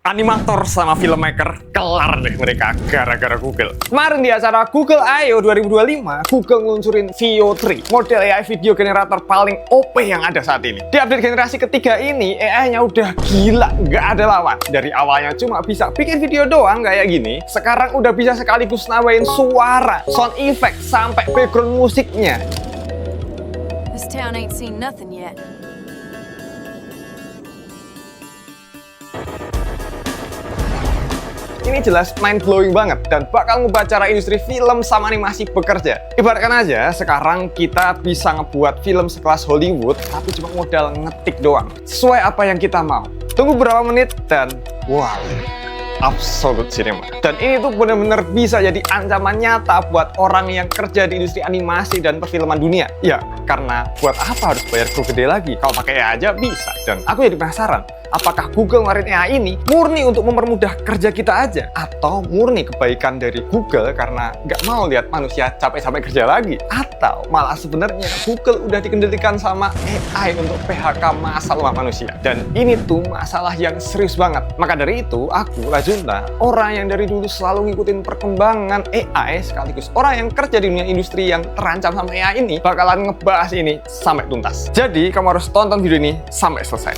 Animator sama filmmaker kelar deh mereka gara-gara Google. Kemarin di acara Google I.O. 2025, Google ngeluncurin Veo 3, model AI video generator paling OP yang ada saat ini. Di update generasi ketiga ini, AI-nya udah gila, nggak ada lawan. Dari awalnya cuma bisa bikin video doang kayak gini, sekarang udah bisa sekaligus nambahin suara, sound effect, sampai background musiknya. This town ain't seen nothing yet. Ini jelas mind-blowing banget dan bakal ngubah cara industri film sama animasi bekerja. Ibaratkan aja, sekarang kita bisa ngebuat film sekelas Hollywood, tapi cuma modal ngetik doang. Sesuai apa yang kita mau. Tunggu beberapa menit dan wow, absolute cinema. Dan ini tuh bener-bener bisa jadi ancaman nyata buat orang yang kerja di industri animasi dan perfilman dunia. Ya, karena buat apa harus bayar kru gede lagi? Kalau pakai AI aja bisa. Dan aku jadi penasaran, apakah Google ngeluarin AI ini murni untuk mempermudah kerja kita aja? Atau murni kebaikan dari Google karena nggak mau lihat manusia capek-capek kerja lagi? Atau malah sebenarnya Google udah dikendalikan sama AI untuk PHK massal umat manusia? Dan ini tuh masalah yang serius banget. Maka dari itu, aku, Lajunta, orang yang dari dulu selalu ngikutin perkembangan AI, sekaligus orang yang kerja di dunia industri yang terancam sama AI ini, bakalan ngebahas ini sampai tuntas. Jadi, kamu harus tonton video ini sampai selesai.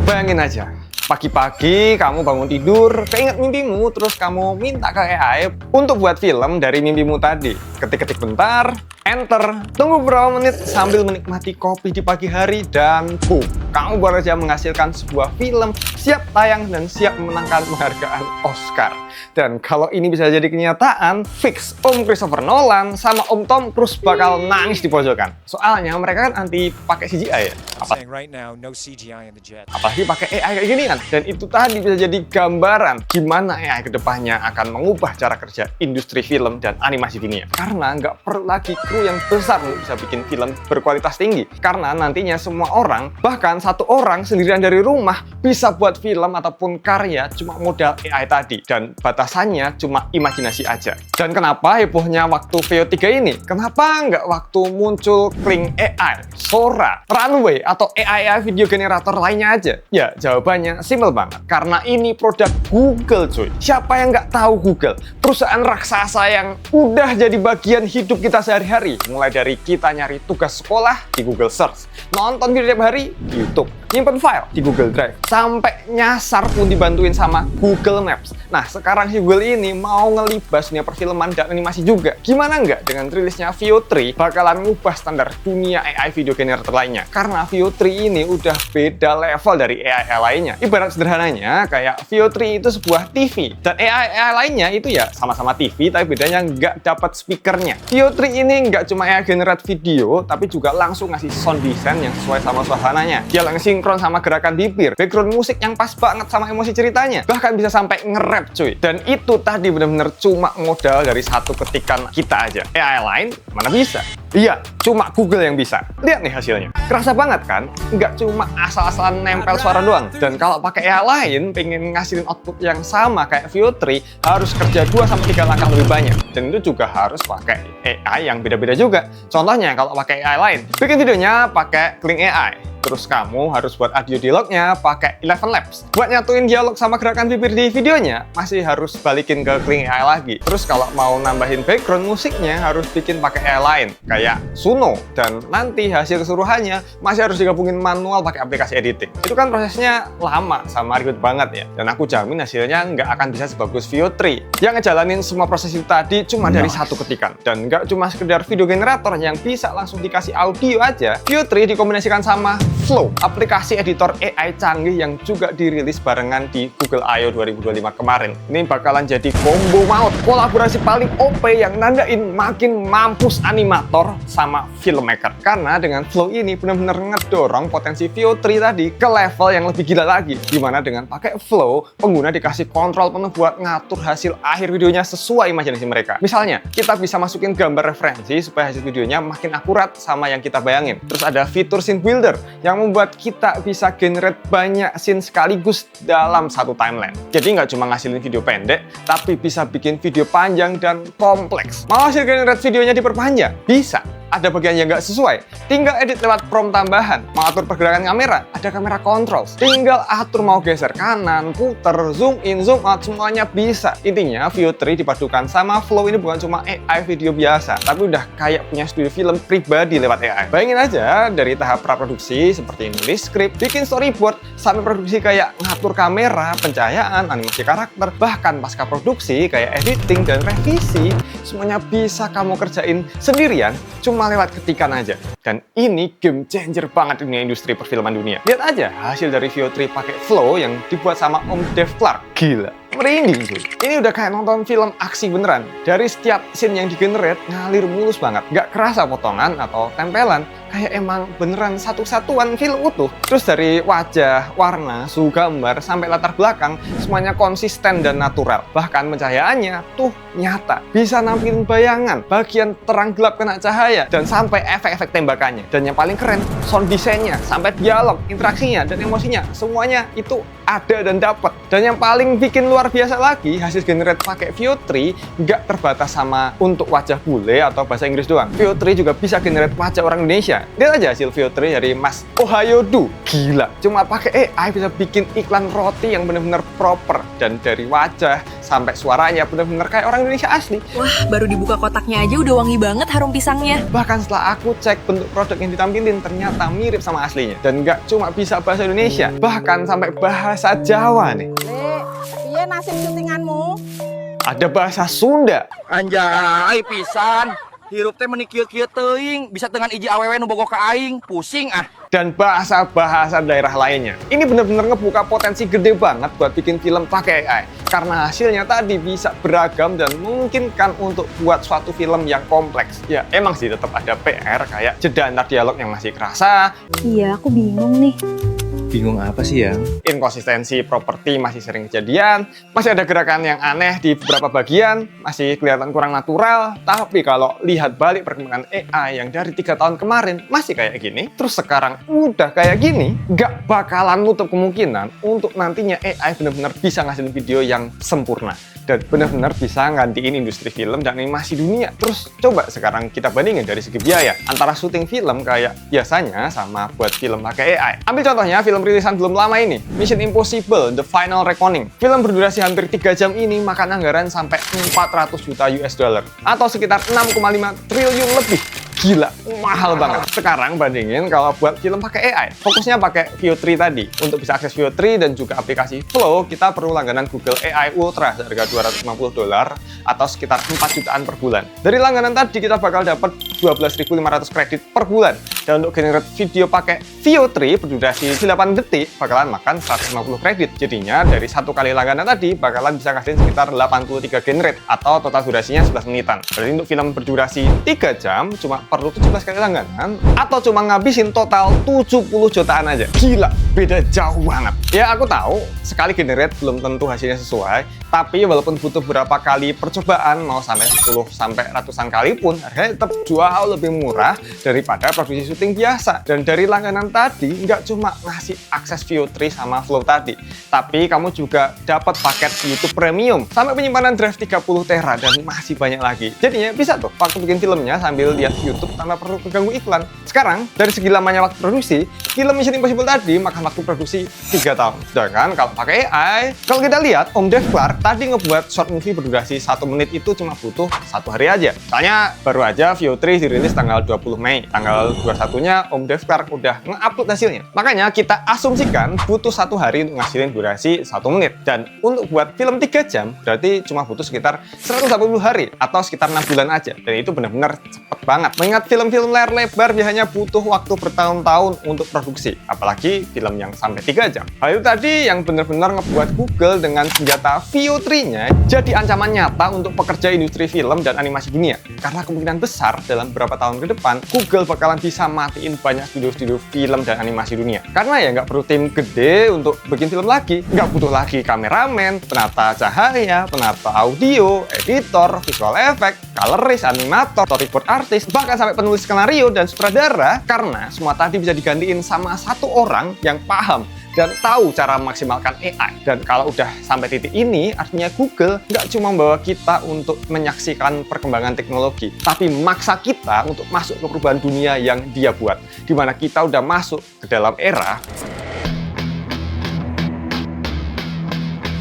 Bayangin aja, pagi-pagi kamu bangun tidur, keinget mimpimu, terus kamu minta ke AI untuk buat film dari mimpimu tadi. Ketik-ketik bentar, enter, tunggu beberapa menit sambil menikmati kopi di pagi hari, dan boom, kamu baru saja menghasilkan sebuah film siap tayang dan siap memenangkan penghargaan Oscar. Dan kalau ini bisa jadi kenyataan, fix Om Christopher Nolan sama Om Tom Cruise bakal nangis di pojokan. Soalnya mereka kan anti pakai CGI ya. Apalagi pakai AI kayak gini kan. Dan itu tadi bisa jadi gambaran gimana AI kedepannya akan mengubah cara kerja industri film dan animasi dunia. Karena nggak perlu lagi kru yang besar untuk bisa bikin film berkualitas tinggi. Karena nantinya semua orang, bahkan satu orang sendirian dari rumah, bisa buat film ataupun karya cuma modal AI tadi. Dan batasannya cuma imajinasi aja. Dan kenapa hebohnya waktu Veo 3 ini? Kenapa nggak waktu muncul Kling AI, Sora, Runway, atau AI video generator lainnya aja? Ya, jawabannya simpel banget. Karena ini produk Google, cuy. Siapa yang nggak tahu Google? Perusahaan raksasa yang udah jadi bagian hidup kita sehari-hari. Mulai dari kita nyari tugas sekolah di Google Search, nonton video tiap hari di YouTube, nyimpen file di Google Drive, sampai nyasar pun dibantuin sama Google Maps. Nah, sekarang Google ini mau ngelibas dunia perfilman dan animasi juga. Gimana nggak dengan rilisnya Veo 3 bakalan ngubah standar dunia AI video generator lainnya? Karena Veo 3 ini udah beda level dari AI lainnya. Ibarat sederhananya, kayak Veo 3 itu sebuah TV, dan AI lainnya itu ya sama-sama TV, tapi bedanya nggak dapat speakernya. Veo 3 ini nggak cuma AI generate video, tapi juga langsung ngasih sound design yang sesuai sama suasananya. Dia langsung sinkron sama gerakan bibir, background musik yang pas banget sama emosi ceritanya, bahkan bisa sampai nge-rap, cuy. Dan itu tadi bener-bener cuma modal dari satu ketikan kita aja. AI lain mana bisa? Iya, cuma Google yang bisa. Lihat nih hasilnya. Kerasa banget kan? Nggak cuma asal-asalan nempel suara doang. Dan kalau pakai AI lain, pengen ngasilin output yang sama kayak Veo 3, harus kerja 2-3 langkah lebih banyak. Dan itu juga harus pakai AI yang beda-beda juga. Contohnya kalau pakai AI lain, bikin videonya pakai Kling AI. Terus kamu harus buat audio dialognya pakai Eleven Labs. Buat nyatuin dialog sama gerakan bibir di videonya, masih harus balikin ke Kling AI lagi. Terus kalau mau nambahin background musiknya, harus bikin pakai AI lain, kayak Suno. Dan nanti hasil keseluruhannya masih harus digabungin manual pakai aplikasi editing. Itu kan prosesnya lama sama ribet banget ya. Dan aku jamin hasilnya nggak akan bisa sebagus Veo 3. Yang ngejalanin semua proses itu tadi cuma dari satu ketikan. Dan nggak cuma sekedar video generator yang bisa langsung dikasih audio aja. Veo 3 dikombinasikan sama Flow, aplikasi editor AI canggih yang juga dirilis barengan di Google I.O. 2025 kemarin. Ini bakalan jadi combo maut, kolaborasi paling OP yang nandain makin mampus animator sama filmmaker. Karena dengan Flow ini benar-benar ngedorong potensi Veo 3 tadi ke level yang lebih gila lagi. Dimana dengan pakai Flow, pengguna dikasih kontrol penuh buat ngatur hasil akhir videonya sesuai imajinasi mereka. Misalnya, kita bisa masukin gambar referensi supaya hasil videonya makin akurat sama yang kita bayangin. Terus ada fitur scene builder yang membuat kita bisa generate banyak scene sekaligus dalam satu timeline. Jadi nggak cuma ngasilin video pendek, tapi bisa bikin video panjang dan kompleks. Mau hasil generate videonya diperpanjang? Bisa. ada bagian yang nggak sesuai, tinggal edit lewat prompt tambahan. Mau atur pergerakan kamera, ada kamera controls. Tinggal atur mau geser kanan, puter, zoom in, zoom out, semuanya bisa. Intinya Veo 3 dipadukan sama Flow ini bukan cuma AI video biasa, tapi udah kayak punya studio film pribadi lewat AI. Bayangin aja dari tahap praproduksi seperti nulis skrip, bikin storyboard, sampai produksi kayak ngatur kamera, pencahayaan, animasi karakter, bahkan pasca produksi kayak editing dan revisi, semuanya bisa kamu kerjain sendirian cuma lewat ketikan aja. Dan ini game changer banget di dunia industri perfilman dunia. Lihat aja hasil dari Veo 3 pakai Flow yang dibuat sama Om Dev Clark. Gila, merinding cuy. Ini udah kayak nonton film aksi beneran. Dari setiap scene yang digenerate ngalir mulus banget. Gak kerasa potongan atau tempelan. Kayak emang beneran satu-satuan film utuh. Terus dari wajah, warna, suhu gambar, sampai latar belakang, semuanya konsisten dan natural. Bahkan pencahayaannya tuh nyata. Bisa nampilin bayangan, bagian terang gelap kena cahaya, dan sampai efek-efek tembakannya. Dan yang paling keren, sound desainnya, sampai dialog, interaksinya, dan emosinya. Semuanya itu ada dan dapat. Dan yang paling bikin luar biasa lagi, hasil generate pakai Veo 3 nggak terbatas sama untuk wajah bule atau bahasa Inggris doang. Veo 3 juga bisa generate wajah orang Indonesia. Lihat aja hasil Veo 3 dari Mas Ohio Du. Gila, cuma pakai AI bisa bikin iklan roti yang bener-bener proper. Dan dari wajah sampai suaranya bener-bener kayak orang Indonesia asli. Wah, baru dibuka kotaknya aja udah wangi banget harum pisangnya. Bahkan setelah aku cek bentuk produk yang ditampilin ternyata mirip sama aslinya. Dan nggak cuma bisa bahasa Indonesia, bahkan sampai bahasa Jawa nih. Iya nasib syutinganmu. Ada bahasa Sunda. Anjay pisan. Hirup teh menikil-kil teuing, bisa dengan iji awewe nu bogoh ka aing, pusing ah. Dan bahasa-bahasa daerah lainnya. Ini bener-bener ngebuka potensi gede banget buat bikin film pakai AI. Karena hasilnya tadi bisa beragam dan memungkinkan untuk buat suatu film yang kompleks. Ya emang sih tetap ada PR kayak jeda antar dialog yang masih kerasa. Iya, aku bingung nih. Bingung apa sih, Yang? Inkonsistensi properti masih sering kejadian, masih ada gerakan yang aneh di beberapa bagian, masih kelihatan kurang natural. Tapi kalau lihat balik perkembangan AI yang dari 3 tahun kemarin masih kayak gini, terus sekarang udah kayak gini, nggak bakalan nutup kemungkinan untuk nantinya AI benar-benar bisa ngasilin video yang sempurna dan benar-benar bisa nggantiin industri film dan animasi dunia. Terus coba sekarang kita bandingin dari segi biaya antara syuting film kayak biasanya sama buat film pakai AI. Ambil contohnya film rilisan belum lama ini, Mission Impossible The Final Reckoning. Film berdurasi hampir 3 jam ini makan anggaran sampai 400 juta US dollar atau sekitar 6,5 triliun lebih. Gila, mahal banget. Sekarang bandingin kalau buat film pakai AI, fokusnya pakai Veo 3 tadi. Untuk bisa akses Veo 3 dan juga aplikasi Flow, kita perlu langganan Google AI Ultra seharga $250 atau sekitar 4 jutaan per bulan. Dari langganan tadi kita bakal dapat 12.500 kredit per bulan. Dan untuk generate video pakai Veo 3 berdurasi 8 detik bakalan makan 150 kredit. Jadinya dari satu kali langganan tadi bakalan bisa ngasihin sekitar 83 generate atau total durasinya 11 menitan. Berarti untuk film berdurasi 3 jam cuma perlu 17 kali langganan atau cuma ngabisin total 70 jutaan aja. Gila, beda jauh banget. Ya aku tahu sekali generate belum tentu hasilnya sesuai, tapi walaupun butuh berapa kali percobaan mau sampai 10 sampai ratusan kali pun harganya tetap jauh lebih murah daripada produksi syuting biasa. Dan dari langganan tadi nggak cuma ngasih akses Veo 3 sama Flow tadi, tapi kamu juga dapat paket YouTube Premium sampai penyimpanan drive 30 tera dan masih banyak lagi. Jadinya bisa tuh waktu bikin filmnya sambil lihat YouTube tanpa perlu keganggu iklan. Sekarang dari segi lamanya waktu produksi, film Mission Impossible tadi makan waktu produksi 3 tahun. Sedangkan kalau pakai AI, kalau kita lihat Om Dev Clark tadi ngebuat short movie berdurasi 1 menit itu cuma butuh 1 hari aja. Soalnya baru aja Veo 3 dirilis tanggal 20 Mei. Tanggal 21-nya Om Dev Clark udah nge-upload hasilnya. Makanya kita asumsikan butuh 1 hari untuk ngasilin durasi 1 menit. Dan untuk buat film 3 jam berarti cuma butuh sekitar 180 hari atau sekitar 6 bulan aja. Dan itu benar-benar cepet banget. Mengingat film-film layar lebar biasanya butuh waktu bertahun-tahun untuk produksi. Apalagi film yang sampai 3 jam. Hal itu tadi yang benar-benar ngebuat Google dengan senjata Veo 3-nya jadi ancaman nyata untuk pekerja industri film dan animasi dunia. Karena kemungkinan besar dalam beberapa tahun ke depan, Google bakalan bisa matiin banyak studio-studio film dan animasi dunia. Karena ya nggak perlu tim gede untuk bikin film lagi. Nggak butuh lagi kameramen, penata cahaya, penata audio, editor, visual effect, colorist, animator, storyboard artist, bahkan sampai penulis skenario dan sutradara. Karena semua tadi bisa digantiin sama satu orang yang paham dan tahu cara memaksimalkan AI. Dan kalau udah sampai titik ini, artinya Google nggak cuma membawa kita untuk menyaksikan perkembangan teknologi, tapi memaksa kita untuk masuk ke perubahan dunia yang dia buat, di mana kita udah masuk ke dalam era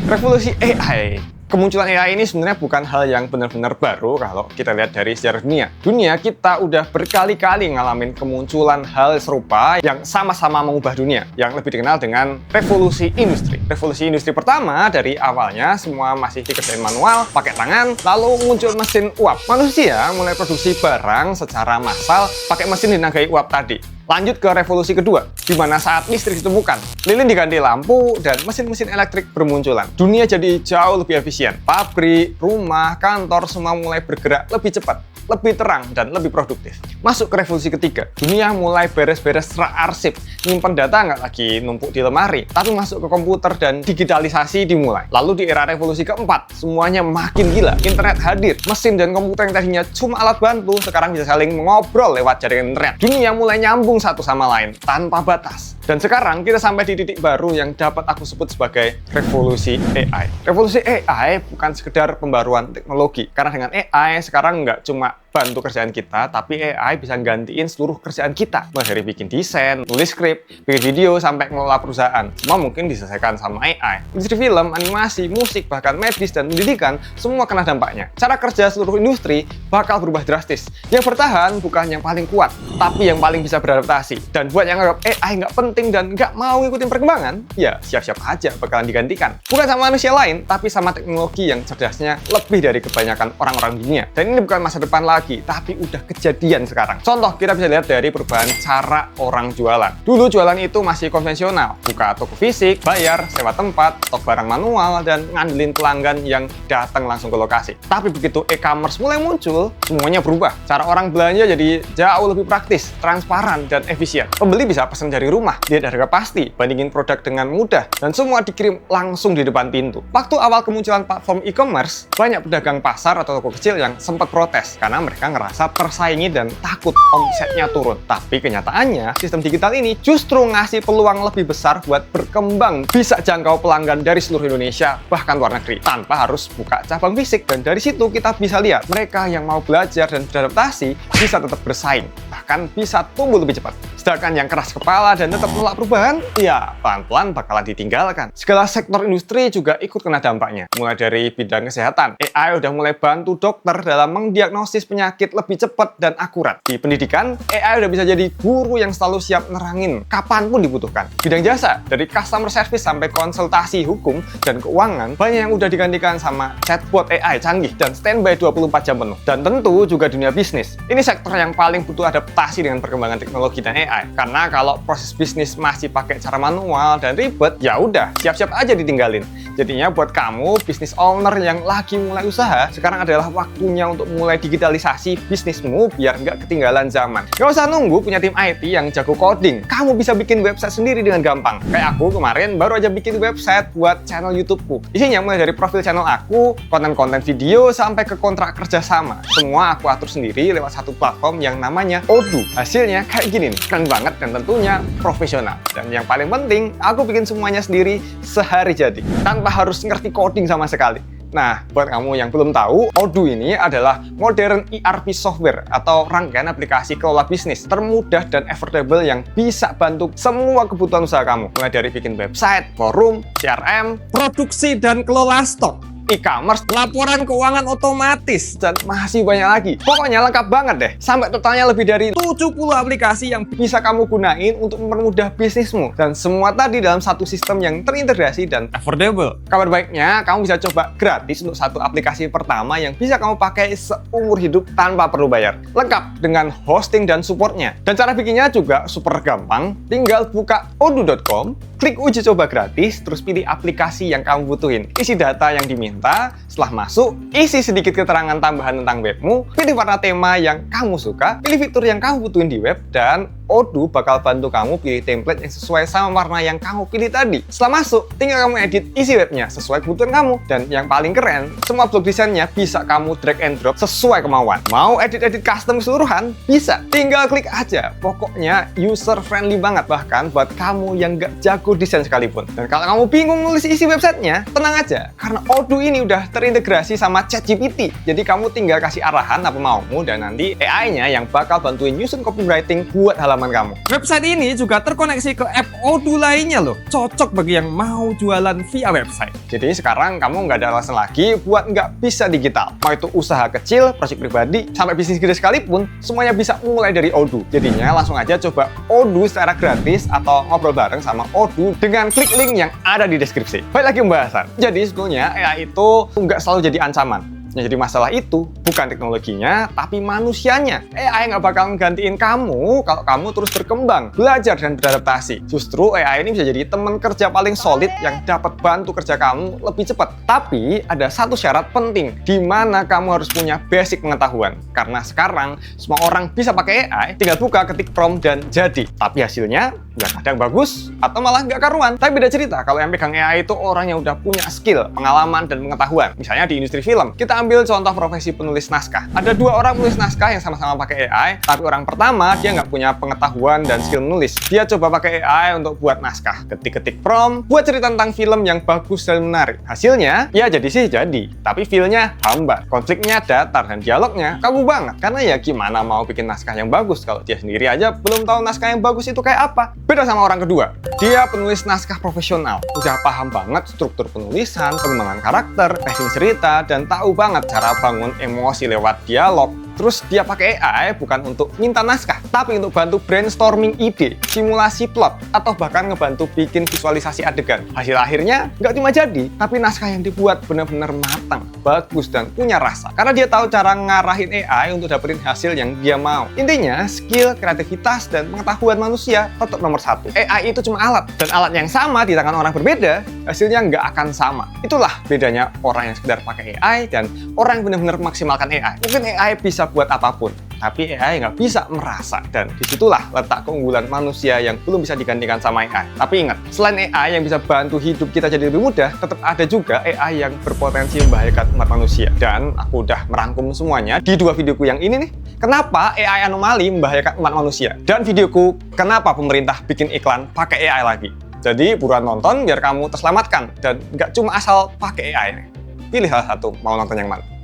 revolusi AI. Kemunculan AI ini sebenarnya bukan hal yang benar-benar baru kalau kita lihat dari sejarah dunia. Dunia kita udah berkali-kali ngalamin kemunculan hal serupa yang sama-sama mengubah dunia, yang lebih dikenal dengan revolusi industri. Revolusi industri pertama dari awalnya semua masih dikerjain manual, pakai tangan, lalu muncul mesin uap. Manusia mulai produksi barang secara massal pakai mesin ditenagai uap tadi. Lanjut ke revolusi kedua, di mana saat listrik ditemukan, lilin diganti lampu, dan mesin-mesin elektrik bermunculan. Dunia jadi jauh lebih efisien. Pabrik, rumah, kantor semua mulai bergerak lebih cepat, lebih terang, dan lebih produktif. Masuk ke revolusi ketiga, dunia mulai beres-beres arsip, nyimpen data nggak lagi numpuk di lemari, tapi masuk ke komputer dan digitalisasi dimulai. Lalu di era revolusi keempat, semuanya makin gila. Internet hadir, mesin dan komputer yang tadinya cuma alat bantu, sekarang bisa saling mengobrol lewat jaringan internet. Dunia mulai nyambung satu sama lain tanpa batas. Dan sekarang kita sampai di titik baru yang dapat aku sebut sebagai revolusi AI. Revolusi AI bukan sekedar pembaruan teknologi, karena dengan AI sekarang nggak cuma bantu kerjaan kita, tapi AI bisa gantiin seluruh kerjaan kita. Mulai dari bikin desain, nulis skrip, bikin video, sampai ngelola perusahaan. Semua mungkin diselesaikan sama AI. Industri film, animasi, musik, bahkan medis dan pendidikan, semua kena dampaknya. Cara kerja seluruh industri bakal berubah drastis. Yang bertahan bukan yang paling kuat, tapi yang paling bisa beradaptasi. Dan buat yang anggap AI nggak penting dan nggak mau ngikutin perkembangan, ya siap-siap aja bakalan digantikan. Bukan sama manusia lain, tapi sama teknologi yang cerdasnya lebih dari kebanyakan orang-orang dunia. Dan ini bukan masa depan lagi, tapi udah kejadian sekarang. Contoh, kita bisa lihat dari perubahan cara orang jualan. Dulu jualan itu masih konvensional, buka toko fisik, bayar, sewa tempat, stok barang manual, dan ngandelin pelanggan yang datang langsung ke lokasi. Tapi begitu e-commerce mulai muncul, semuanya berubah. Cara orang belanja jadi jauh lebih praktis, transparan, dan efisien. Pembeli bisa pesan dari rumah, lihat harga pasti, bandingin produk dengan mudah, dan semua dikirim langsung di depan pintu. Waktu awal kemunculan platform e-commerce, banyak pedagang pasar atau toko kecil yang sempat protes karena mereka ngerasa tersaingi dan takut omsetnya turun. Tapi kenyataannya, sistem digital ini justru ngasih peluang lebih besar buat berkembang, bisa jangkau pelanggan dari seluruh Indonesia, bahkan luar negeri, tanpa harus buka cabang fisik. Dan dari situ kita bisa lihat, mereka yang mau belajar dan beradaptasi bisa tetap bersaing, bahkan bisa tumbuh lebih cepat. Sedangkan yang keras kepala dan tetap menolak perubahan, ya pelan-pelan bakalan ditinggalkan. Segala sektor industri juga ikut kena dampaknya. Mulai dari bidang kesehatan, AI udah mulai bantu dokter dalam mendiagnosis penyakit lebih cepat dan akurat. Di pendidikan, AI udah bisa jadi guru yang selalu siap nerangin kapanpun dibutuhkan. Bidang jasa, dari customer service sampai konsultasi hukum dan keuangan, banyak yang udah digantikan sama chatbot AI canggih dan standby 24 jam penuh. Dan tentu juga dunia bisnis. Ini sektor yang paling butuh adaptasi dengan perkembangan teknologi dan AI. Karena kalau proses bisnis masih pakai cara manual dan ribet, ya udah siap-siap aja ditinggalin. Jadinya buat kamu bisnis owner yang lagi mulai usaha, sekarang adalah waktunya untuk mulai digitalisasi bisnismu biar nggak ketinggalan zaman. Nggak usah nunggu punya tim IT yang jago coding. Kamu bisa bikin website sendiri dengan gampang. Kayak aku kemarin baru aja bikin website buat channel YouTubeku. Isinya mulai dari profil channel aku, konten-konten video, sampai ke kontrak kerjasama. Semua aku atur sendiri lewat satu platform yang namanya Odoo. Hasilnya kayak gini nih, keren banget dan tentunya profesional. Dan yang paling penting, aku bikin semuanya sendiri sehari jadi, tanpa harus ngerti coding sama sekali. Nah, buat kamu yang belum tahu, Odoo ini adalah modern ERP software atau rangkaian aplikasi kelola bisnis termudah dan affordable yang bisa bantu semua kebutuhan usaha kamu. Mulai dari bikin website, forum, CRM, produksi dan kelola stok, e-commerce, laporan keuangan otomatis, dan masih banyak lagi. Pokoknya lengkap banget deh. Sampai totalnya lebih dari 70 aplikasi yang bisa kamu gunain untuk mempermudah bisnismu. Dan semua tadi dalam satu sistem yang terintegrasi dan affordable. Kabar baiknya, kamu bisa coba gratis untuk satu aplikasi pertama yang bisa kamu pakai seumur hidup tanpa perlu bayar. Lengkap dengan hosting dan supportnya. Dan cara bikinnya juga super gampang. Tinggal buka odoo.com, klik uji coba gratis, terus pilih aplikasi yang kamu butuhin. Isi data yang diminta. Setelah masuk, isi sedikit keterangan tambahan tentang webmu, pilih warna tema yang kamu suka, pilih fitur yang kamu butuhin di web, dan Odoo bakal bantu kamu pilih template yang sesuai sama warna yang kamu pilih tadi. Setelah masuk, tinggal kamu edit isi webnya sesuai kebutuhan kamu. Dan yang paling keren, semua blog desainnya bisa kamu drag and drop sesuai kemauan. Mau edit-edit custom keseluruhan? Bisa. Tinggal klik aja. Pokoknya user friendly banget, bahkan buat kamu yang nggak jago desain sekalipun. Dan kalau kamu bingung nulis isi websitenya, tenang aja. Karena Odoo ini udah terintegrasi sama ChatGPT. Jadi kamu tinggal kasih arahan apa maumu dan nanti AI-nya yang bakal bantuin nyusun copywriting buat halaman kamu. Website ini juga terkoneksi ke app Odoo lainnya loh. Cocok bagi yang mau jualan via website. Jadi sekarang kamu nggak ada alasan lagi buat nggak bisa digital. Mau itu usaha kecil, proyek pribadi, sampai bisnis gede sekalipun, semuanya bisa mulai dari Odoo. Jadinya langsung aja coba Odoo secara gratis atau ngobrol bareng sama Odoo dengan klik link yang ada di deskripsi. Baik lagi pembahasan. Jadi sebetulnya AI itu nggak selalu jadi ancaman. Yang jadi masalah itu bukan teknologinya, tapi manusianya. AI nggak bakal menggantiin kamu kalau kamu terus berkembang, belajar, dan beradaptasi. Justru AI ini bisa jadi teman kerja paling solid yang dapat bantu kerja kamu lebih cepat. Tapi ada satu syarat penting, di mana kamu harus punya basic pengetahuan. Karena sekarang semua orang bisa pakai AI, tinggal buka, ketik prompt, dan jadi. Tapi hasilnya ya kadang bagus atau malah nggak karuan. Tapi beda cerita kalau yang pegang AI itu orang yang udah punya skill, pengalaman, dan pengetahuan. Misalnya di industri film, kita ambil contoh profesi penulis naskah. Ada dua orang penulis naskah yang sama-sama pakai AI, tapi orang pertama dia nggak punya pengetahuan dan skill menulis. Dia coba pakai AI untuk buat naskah, ketik-ketik prompt, buat cerita tentang film yang bagus dan menarik. Hasilnya, ya jadi sih jadi, tapi feel-nya hambar, konfliknya datar, dan dialognya kaku banget. Karena ya gimana mau bikin naskah yang bagus kalau dia sendiri aja belum tahu naskah yang bagus itu kayak apa. Beda sama orang kedua, dia penulis naskah profesional, udah paham banget struktur penulisan, pengembangan karakter, pacing cerita, dan tahu banget cara bangun emosi lewat dialog. Terus dia pakai AI bukan untuk minta naskah, tapi untuk bantu brainstorming ide, simulasi plot, atau bahkan ngebantu bikin visualisasi adegan. Hasil akhirnya nggak cuma jadi, tapi naskah yang dibuat benar-benar matang, bagus, dan punya rasa. Karena dia tahu cara ngarahin AI untuk dapetin hasil yang dia mau. Intinya, skill, kreativitas, dan pengetahuan manusia tetap nomor satu. AI itu cuma alat, dan alat yang sama di tangan orang berbeda, hasilnya nggak akan sama. Itulah bedanya orang yang sekedar pakai AI dan orang yang benar-benar maksimalkan AI. Mungkin AI bisa buat apapun, tapi AI nggak bisa merasa, dan disitulah letak keunggulan manusia yang belum bisa digantikan sama AI. Tapi ingat, selain AI yang bisa bantu hidup kita jadi lebih mudah, tetap ada juga AI yang berpotensi membahayakan umat manusia. Dan aku udah merangkum semuanya di dua videoku yang ini nih. Kenapa AI anomali membahayakan umat manusia? Dan videoku, kenapa pemerintah bikin iklan pakai AI lagi? Jadi buruan nonton biar kamu terselamatkan dan nggak cuma asal pakai AI. Pilih salah satu, mau nonton yang mana.